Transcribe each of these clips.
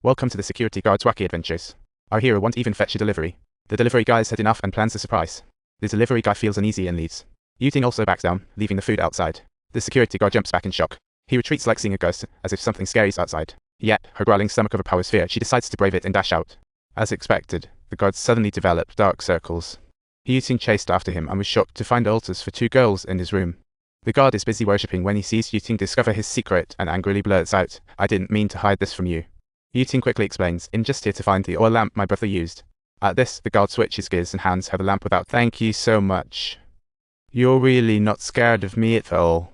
Welcome to the security guard's wacky adventures. Our hero won't even fetch a delivery. The delivery guy's had enough and plans a surprise. The delivery guy feels uneasy and leaves. Yuting also backs down, leaving the food outside. The security guard jumps back in shock. He retreats like seeing a ghost, as if something scary's outside. Yet, her growling stomach overpowers fear. She decides to brave it and dash out. As expected, the guard suddenly developed dark circles. Yuting chased after him and was shocked to find altars for two girls in his room. The guard is busy worshipping when he sees Yuting discover his secret and angrily blurts out, "I didn't mean to hide this from you." Yuting quickly explains, "I'm just here to find the oil lamp my brother used." At this, the guard switches gears and hands her the lamp without "Thank you so much. You're really not scared of me at all.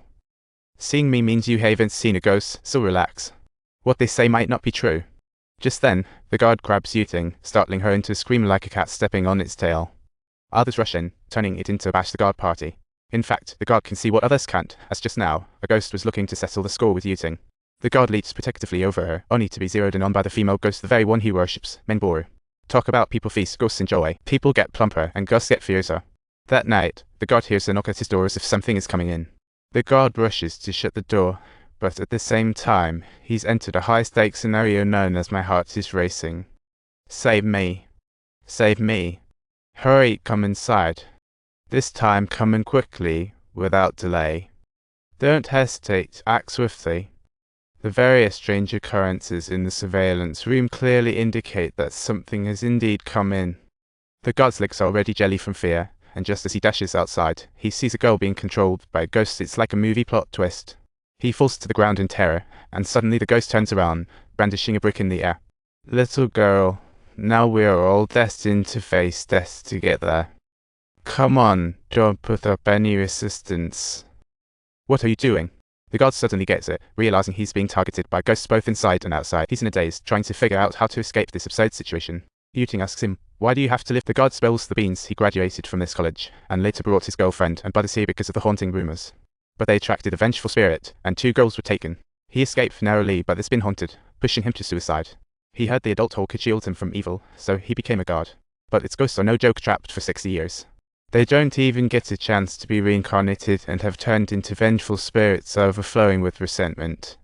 Seeing me means you haven't seen a ghost, so relax. What they say might not be true." Just then, the guard grabs Yuting, startling her into a scream like a cat stepping on its tail. Others rush in, turning it into a bash the guard party. In fact, the guard can see what others can't, as just now, a ghost was looking to settle the score with Yuting. The guard leaps protectively over her, only to be zeroed in on by the female ghost, the very one he worships, Menboru. Talk about people feast, ghosts enjoy. People get plumper, and ghosts get fiercer. That night, the guard hears a knock at his door as if something is coming in. The guard rushes to shut the door, but at the same time, he's entered a high-stakes scenario known as "My heart is racing." Save me. Save me. Hurry, come inside. This time come in quickly, without delay. Don't hesitate, act swiftly. The various strange occurrences in the surveillance room clearly indicate that something has indeed come in. The guard's legs are already jelly from fear, and just as he dashes outside, he sees a girl being controlled by a ghost. It's like a movie plot twist. He falls to the ground in terror, and suddenly the ghost turns around, brandishing a brick in the air. "Little girl, now we are all destined to face death together. Come on, don't put up any resistance." "What are you doing?" The guard suddenly gets it, realizing he's being targeted by ghosts both inside and outside. He's in a daze, trying to figure out how to escape this absurd situation. Yuting asks him, "Why do you have to live?" The guard spills the beans. He graduated from this college, and later brought his girlfriend and brothers here because of the haunting rumors. But they attracted a vengeful spirit, and two girls were taken. He escaped narrowly, but it's been haunted, pushing him to suicide. He heard the adult hole could shield him from evil, so he became a guard. But its ghosts are no joke, trapped for 60 years. They don't even get a chance to be reincarnated and have turned into vengeful spirits overflowing with resentment.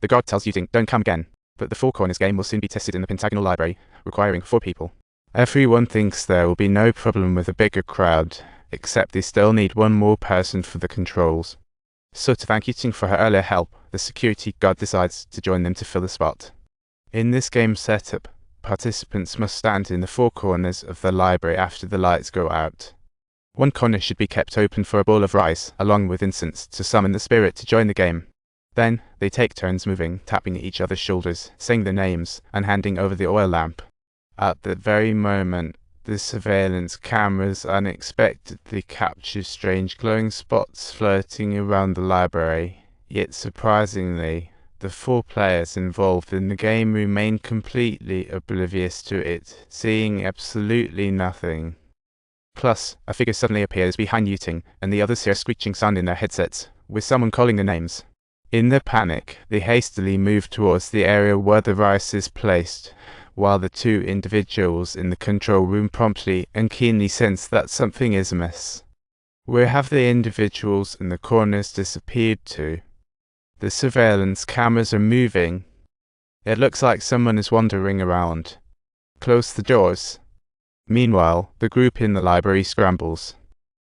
The guard tells Yuting, "Don't come again." But the Four Corners game will soon be tested in the Pentagonal Library, requiring 4 people. Everyone thinks there will be no problem with a bigger crowd, except they still need one more person for the controls. So to thank Yuting for her earlier help, the security guard decides to join them to fill the spot. In this game setup, participants must stand in the 4 corners of the library after the lights go out. One corner should be kept open for a bowl of rice, along with incense, to summon the spirit to join the game. Then, they take turns moving, tapping each other's shoulders, saying their names, and handing over the oil lamp. At that very moment, the surveillance cameras unexpectedly capture strange glowing spots floating around the library. Yet surprisingly, the 4 players involved in the game remain completely oblivious to it, seeing absolutely nothing. Plus, a figure suddenly appears behind Yuting, and the others hear a screeching sound in their headsets, with someone calling their names. In their panic, they hastily move towards the area where the rice is placed, while the 2 individuals in the control room promptly and keenly sense that something is amiss. Where have the individuals in the corners disappeared to? The surveillance cameras are moving. It looks like someone is wandering around. Close the doors. Meanwhile, the group in the library scrambles.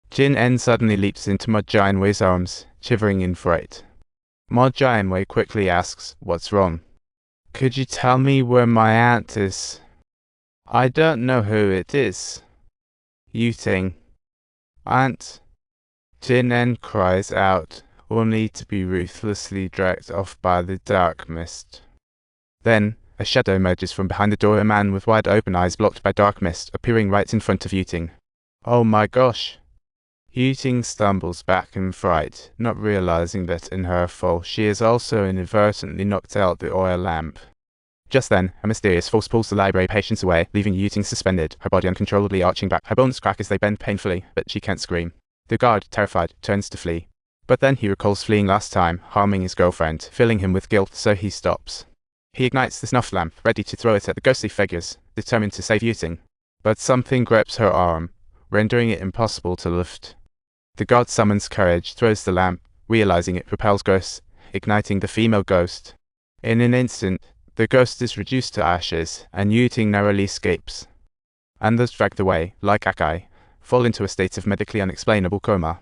Jin-en suddenly leaps into Ma Jianwei's arms, shivering in fright. Ma Jianwei quickly asks, "What's wrong?" "Could you tell me where my aunt is?" "I don't know who it is." "Yuting." "Aunt?" Jin-en cries out, only to be ruthlessly dragged off by the dark mist. Then, a shadow emerges from behind the door, a man with wide open eyes blocked by dark mist, appearing right in front of Yuting. "Oh my gosh!" Yuting stumbles back in fright, not realizing that in her fall she has also inadvertently knocked out the oil lamp. Just then, a mysterious force pulls the library patients away, leaving Yuting suspended, her body uncontrollably arching back. Her bones crack as they bend painfully, but she can't scream. The guard, terrified, turns to flee. But then he recalls fleeing last time, harming his girlfriend, filling him with guilt, so he stops. He ignites the snuff lamp, ready to throw it at the ghostly figures, determined to save Yuting. But something grips her arm, rendering it impossible to lift. The guard summons courage, throws the lamp, realizing it repels ghosts, igniting the female ghost. In an instant, The ghost is reduced to ashes, and Yuting narrowly escapes. And those dragged away, like Akai, fall into a state of medically unexplainable coma.